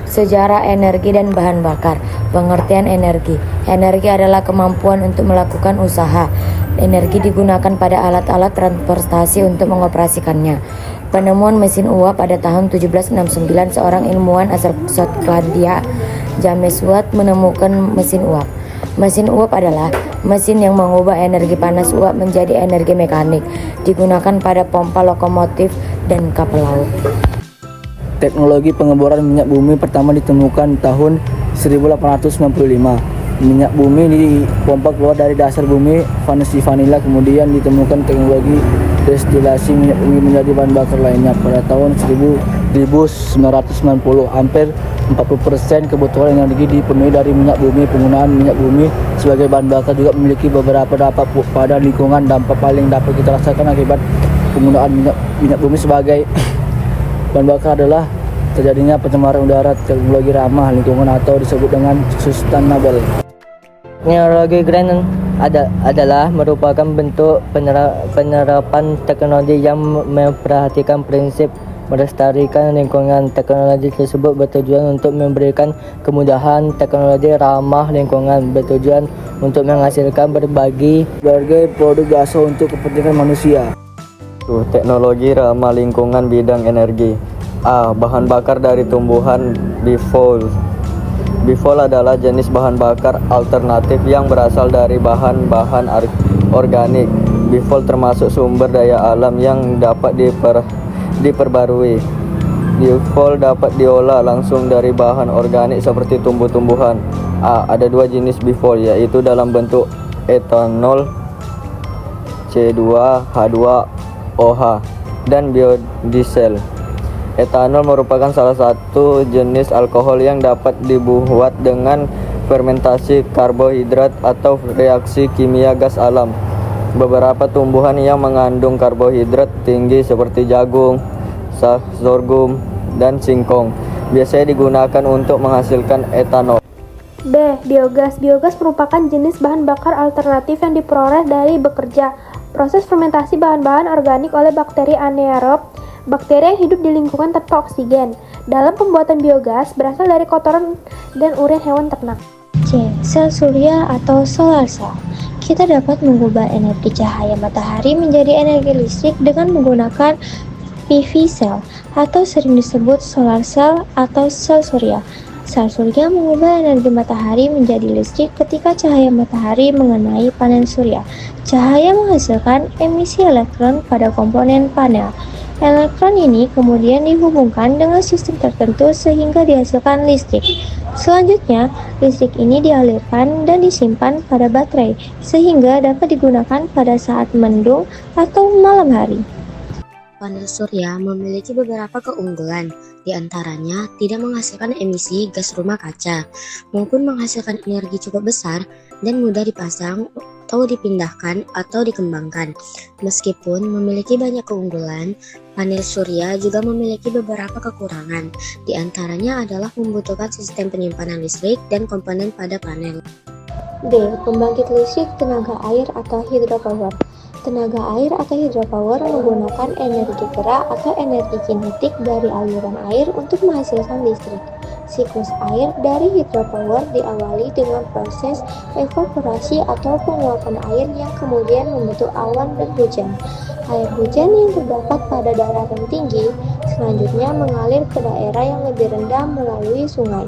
Sejarah energi dan bahan bakar. Pengertian energi. Energi adalah kemampuan untuk melakukan usaha. Energi digunakan pada alat-alat transportasi untuk mengoperasikannya. Penemuan mesin uap pada tahun 1769, seorang ilmuwan asal Skotlandia, James Watt, menemukan mesin uap. Mesin uap adalah mesin yang mengubah energi panas uap menjadi energi mekanik, digunakan pada pompa lokomotif dan kapal laut. Teknologi pengeboran minyak bumi pertama ditemukan tahun 1895. Minyak bumi dipompa keluar dari dasar bumi Vanessa Vanilla. Kemudian ditemukan teknologi destilasi minyak bumi menjadi bahan bakar lainnya pada tahun 1990. Hampir 40% kebutuhan energi dipenuhi dari minyak bumi. Penggunaan minyak bumi sebagai bahan bakar juga memiliki beberapa dampak pada lingkungan. Dampak paling dapat kita rasakan akibat penggunaan minyak bumi sebagai bahan bakar adalah terjadinya pencemaran udara. Teknologi ramah lingkungan atau disebut dengan sustainable. Teknologi green adalah merupakan bentuk penerapan teknologi yang memperhatikan prinsip melestarikan lingkungan. Teknologi tersebut bertujuan untuk memberikan kemudahan. Teknologi ramah lingkungan bertujuan untuk menghasilkan berbagai produk jasa untuk kepentingan manusia. Teknologi ramah lingkungan bidang energi. A. Bahan bakar dari tumbuhan. Biofuel. Biofuel adalah jenis bahan bakar alternatif yang berasal dari bahan-bahan organik. Biofuel termasuk sumber daya alam yang dapat diperbarui. Biofuel dapat diolah langsung dari bahan organik seperti tumbuh-tumbuhan. A. Ada dua jenis biofuel, yaitu dalam bentuk etanol C2H2OH dan biodiesel. Etanol merupakan salah satu jenis alkohol yang dapat dibuat dengan fermentasi karbohidrat atau reaksi kimia gas alam. Beberapa tumbuhan yang mengandung karbohidrat tinggi seperti jagung, sorghum, dan singkong biasanya digunakan untuk menghasilkan etanol. B. Biogas. Biogas merupakan jenis bahan bakar alternatif yang diperoleh dari bekerja proses fermentasi bahan-bahan organik oleh bakteri anaerob, bakteri yang hidup di lingkungan tanpa oksigen. Dalam pembuatan biogas berasal dari kotoran dan urin hewan ternak. C. Sel surya atau solar cell. Kita dapat mengubah energi cahaya matahari menjadi energi listrik dengan menggunakan PV cell atau sering disebut solar cell atau sel surya. Sel surya mengubah energi matahari menjadi listrik ketika cahaya matahari mengenai panel surya. Cahaya menghasilkan emisi elektron pada komponen panel. Elektron ini kemudian dihubungkan dengan sistem tertentu sehingga dihasilkan listrik. Selanjutnya, listrik ini dialirkan dan disimpan pada baterai sehingga dapat digunakan pada saat mendung atau malam hari. Panel surya memiliki beberapa keunggulan, di antaranya tidak menghasilkan emisi gas rumah kaca, maupun menghasilkan energi cukup besar dan mudah dipasang atau dipindahkan atau dikembangkan. Meskipun memiliki banyak keunggulan, panel surya juga memiliki beberapa kekurangan, di antaranya adalah membutuhkan sistem penyimpanan listrik dan komponen pada panel. D. Pembangkit listrik tenaga air atau hidropower. Tenaga air atau hidropower menggunakan energi gerak atau energi kinetik dari aliran air untuk menghasilkan listrik. Siklus air dari hidropower diawali dengan proses evaporasi atau penguapan air yang kemudian membentuk awan dan hujan. Air hujan yang terdapat pada daratan tinggi selanjutnya mengalir ke daerah yang lebih rendah melalui sungai.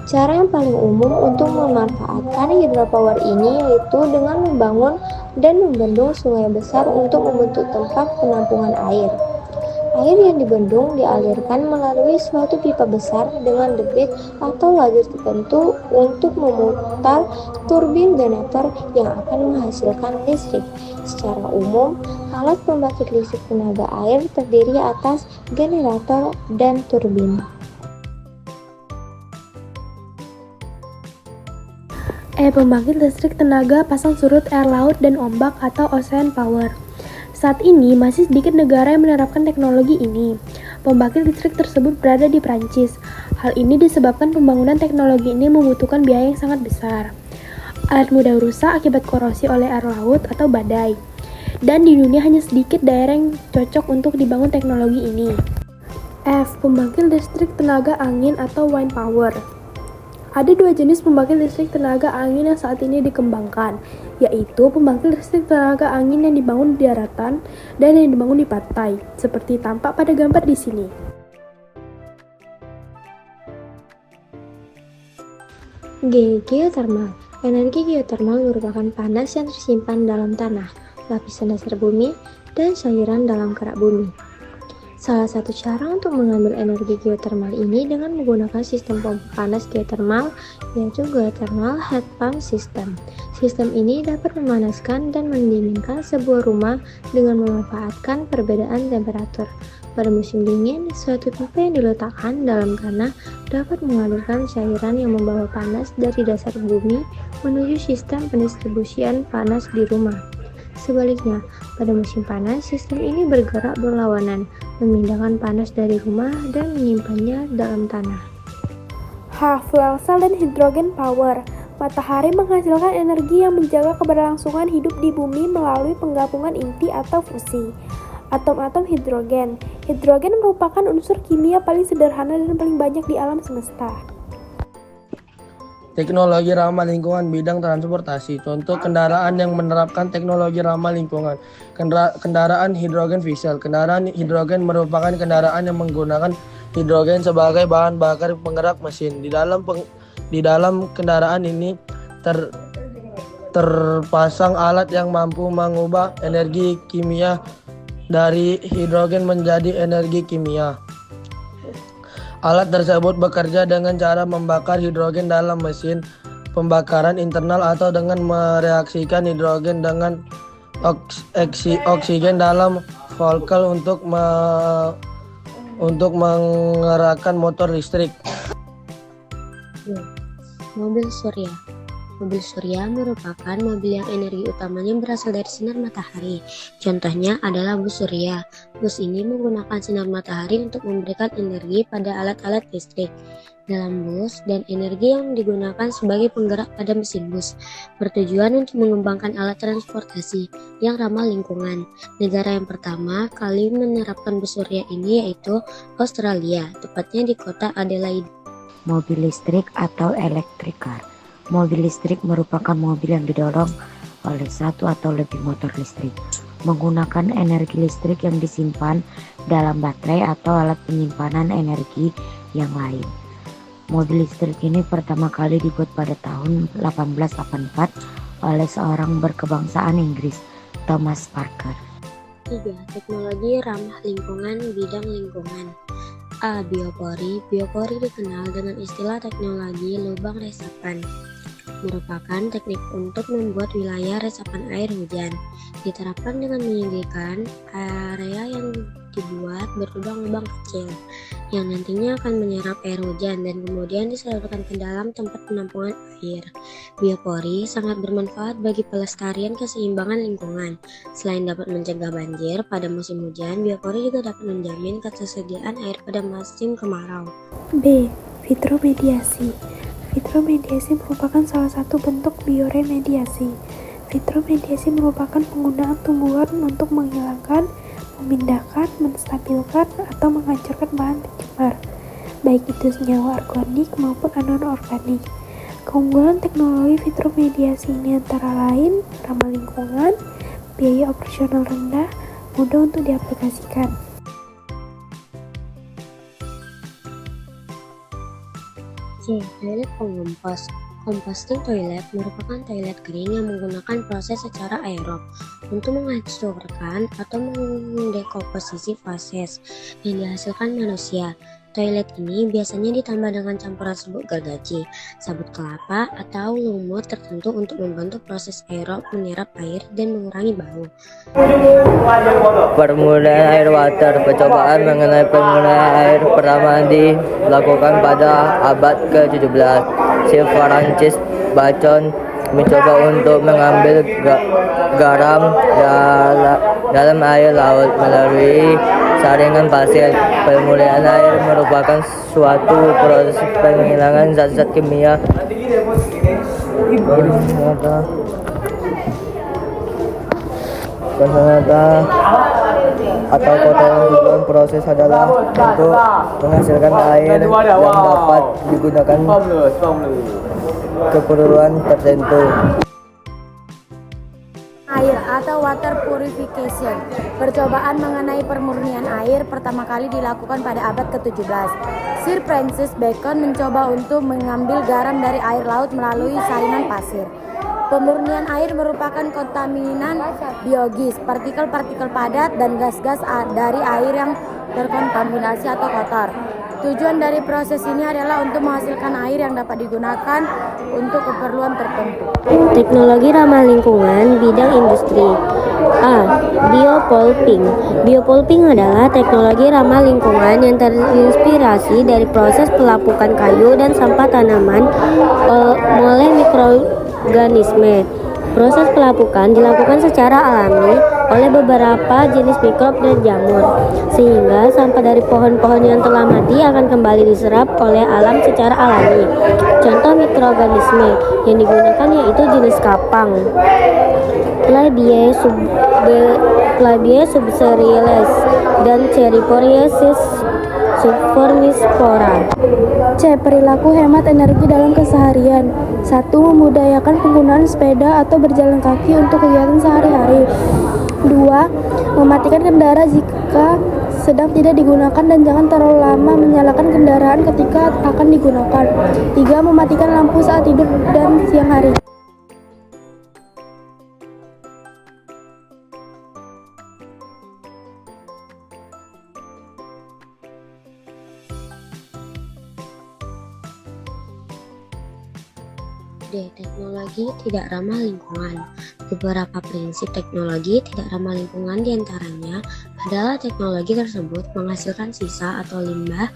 Cara yang paling umum untuk memanfaatkan hidropower ini yaitu dengan membangun dan membendung sungai besar untuk membentuk tempat penampungan air. Air yang dibendung dialirkan melalui suatu pipa besar dengan debit atau lajur tertentu untuk memutar turbin generator yang akan menghasilkan listrik. Secara umum, alat pembangkit listrik tenaga air terdiri atas generator dan turbin. Pembangkit listrik tenaga pasang surut air laut dan ombak atau ocean power. Saat ini masih sedikit negara yang menerapkan teknologi ini. Pembangkit listrik tersebut berada di Prancis. Hal ini disebabkan pembangunan teknologi ini membutuhkan biaya yang sangat besar. Alat mudah rusak akibat korosi oleh air laut atau badai. Dan di dunia hanya sedikit daerah yang cocok untuk dibangun teknologi ini. F. Pembangkit listrik tenaga angin atau wind power. Ada dua jenis pembangkit listrik tenaga angin yang saat ini dikembangkan, yaitu pembangkit listrik tenaga angin yang dibangun di daratan dan yang dibangun di pantai, seperti tampak pada gambar di sini. G. Geothermal. Energi geotermal merupakan panas yang tersimpan dalam tanah, lapisan dasar bumi, dan cairan dalam kerak bumi. Salah satu cara untuk mengambil energi geotermal ini dengan menggunakan sistem pompa panas geotermal, yaitu geothermal heat pump system. Sistem ini dapat memanaskan dan mendinginkan sebuah rumah dengan memanfaatkan perbedaan temperatur. Pada musim dingin, suatu pipa yang diletakkan dalam tanah dapat mengalirkan cairan yang membawa panas dari dasar bumi menuju sistem pendistribusian panas di rumah. Sebaliknya, pada musim panas, sistem ini bergerak berlawanan, memindahkan panas dari rumah dan menyimpannya dalam tanah. H. Fuel cell dan hydrogen power. Matahari menghasilkan energi yang menjaga keberlangsungan hidup di bumi melalui penggabungan inti atau fusi atom-atom hidrogen. Hidrogen merupakan unsur kimia paling sederhana dan paling banyak di alam semesta. Teknologi ramah lingkungan bidang transportasi. Contoh kendaraan yang menerapkan teknologi ramah lingkungan. Kendaraan hidrogen fuel cell. Kendaraan hidrogen merupakan kendaraan yang menggunakan hidrogen sebagai bahan bakar penggerak mesin. Di dalam kendaraan ini terpasang alat yang mampu mengubah energi kimia dari hidrogen menjadi energi kimia. Alat tersebut bekerja dengan cara membakar hidrogen dalam mesin pembakaran internal atau dengan mereaksikan hidrogen dengan oksigen dalam volkel untuk menggerakkan motor listrik. Mobil surya. Mobil surya merupakan mobil yang energi utamanya berasal dari sinar matahari. Contohnya adalah bus surya. Bus ini menggunakan sinar matahari untuk memberikan energi pada alat-alat listrik dalam bus dan energi yang digunakan sebagai penggerak pada mesin bus. Bertujuan untuk mengembangkan alat transportasi yang ramah lingkungan. Negara yang pertama kali menerapkan bus surya ini yaitu Australia, tepatnya di kota Adelaide. Mobil listrik atau electric car. Mobil listrik merupakan mobil yang didorong oleh satu atau lebih motor listrik, menggunakan energi listrik yang disimpan dalam baterai atau alat penyimpanan energi yang lain. Mobil listrik ini pertama kali dibuat pada tahun 1884 oleh seorang berkebangsaan Inggris, Thomas Parker. 3. Teknologi ramah lingkungan bidang lingkungan. A. Biopori. Biopori dikenal dengan istilah teknologi lubang resapan. Merupakan teknik untuk membuat wilayah resapan air hujan. Diterapkan dengan menyediakan area yang dibuat berlubang-lubang kecil yang nantinya akan menyerap air hujan dan kemudian disalurkan ke dalam tempat penampungan air. Biopori sangat bermanfaat bagi pelestarian keseimbangan lingkungan. Selain dapat mencegah banjir pada musim hujan, biopori juga dapat menjamin ketersediaan air pada musim kemarau. B. Fitromediasi. Fitromediasi merupakan salah satu bentuk bioremediasi. Fitromediasi merupakan penggunaan tumbuhan untuk menghilangkan, memindahkan, menstabilkan, atau menghancurkan bahan pencemar, baik itu senyawa organik maupun anorganik. Keunggulan teknologi fitromediasi ini antara lain ramah lingkungan, biaya operasional rendah, mudah untuk diaplikasikan. C. Toilet pengompos. Composting toilet merupakan toilet kering yang menggunakan proses secara aerob untuk menghancurkan atau mendekomposisi fases yang dihasilkan manusia. Toilet ini biasanya ditambah dengan campuran serbuk gergaji, sabut kelapa, atau lumut tertentu untuk membantu proses aerob menyerap air dan mengurangi bau. Permulaan air water. Percobaan mengenai permulaan air pertama dilakukan pada abad ke-17. Sir Francis Bacon mencoba untuk mengambil garam dalam air laut melalui saringan pasir. Permulaan air merupakan suatu proses penghilangan zat-zat kimia. Ternyata atau kotoran. Tujuan proses adalah untuk menghasilkan air yang dapat digunakan keperluan tertentu. Air atau water purification. Percobaan mengenai pemurnian air pertama kali dilakukan pada abad ke-17. Sir Francis Bacon mencoba untuk mengambil garam dari air laut melalui salinan pasir. Pemurnian air merupakan kontaminan biologis, partikel-partikel padat dan gas-gas dari air yang terkontaminasi atau kotor. Tujuan dari proses ini adalah untuk menghasilkan air yang dapat digunakan untuk keperluan tertentu. Teknologi ramah lingkungan bidang industri. A. Biopulping. Biopulping adalah teknologi ramah lingkungan yang terinspirasi dari proses pelapukan kayu dan sampah tanaman oleh mikroorganisme. Proses pelapukan dilakukan secara alami oleh beberapa jenis mikrob dan jamur, sehingga sampah dari pohon-pohon yang telah mati akan kembali diserap oleh alam secara alami. Contoh mikroorganisme yang digunakan yaitu jenis kapang, Plabiae subseriles, dan Ceriforiasis subformispora. C. Perilaku hemat energi dalam keseharian. 1. Memudayakan penggunaan sepeda atau berjalan kaki untuk kegiatan sehari-hari. 2. Mematikan kendaraan jika sedang tidak digunakan dan jangan terlalu lama menyalakan kendaraan ketika akan digunakan. 3. Mematikan lampu saat tidur dan siang hari. D. Teknologi tidak ramah lingkungan. Beberapa prinsip teknologi tidak ramah lingkungan diantaranya adalah teknologi tersebut menghasilkan sisa atau limbah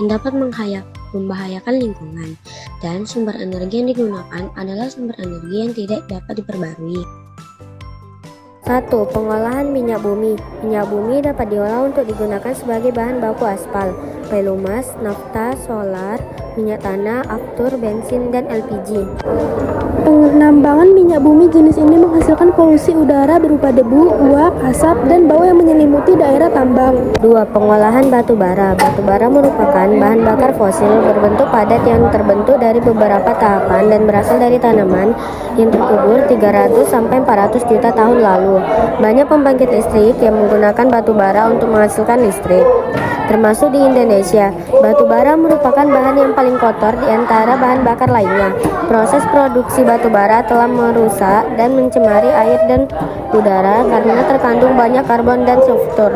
yang dapat membahayakan lingkungan, dan sumber energi yang digunakan adalah sumber energi yang tidak dapat diperbarui. 1. Pengolahan minyak bumi. Minyak bumi dapat diolah untuk digunakan sebagai bahan baku aspal, pelumas, nafta, solar, minyak tanah, aftur, bensin, dan LPG. Penambangan minyak bumi jenis ini menghasilkan polusi udara berupa debu, uap, asap, dan bau yang menyelimuti daerah tambang. 2. Pengolahan batu bara. Batu bara merupakan bahan bakar fosil berbentuk padat yang terbentuk dari beberapa tahapan dan berasal dari tanaman yang terkubur 300-400 juta tahun lalu. Banyak pembangkit listrik yang menggunakan batu bara untuk menghasilkan listrik, termasuk di Indonesia. Batu bara merupakan bahan yang paling kotor di antara bahan bakar lainnya. Proses produksi batu bara telah merusak dan mencemari air dan udara karena terkandung banyak karbon dan sulfur.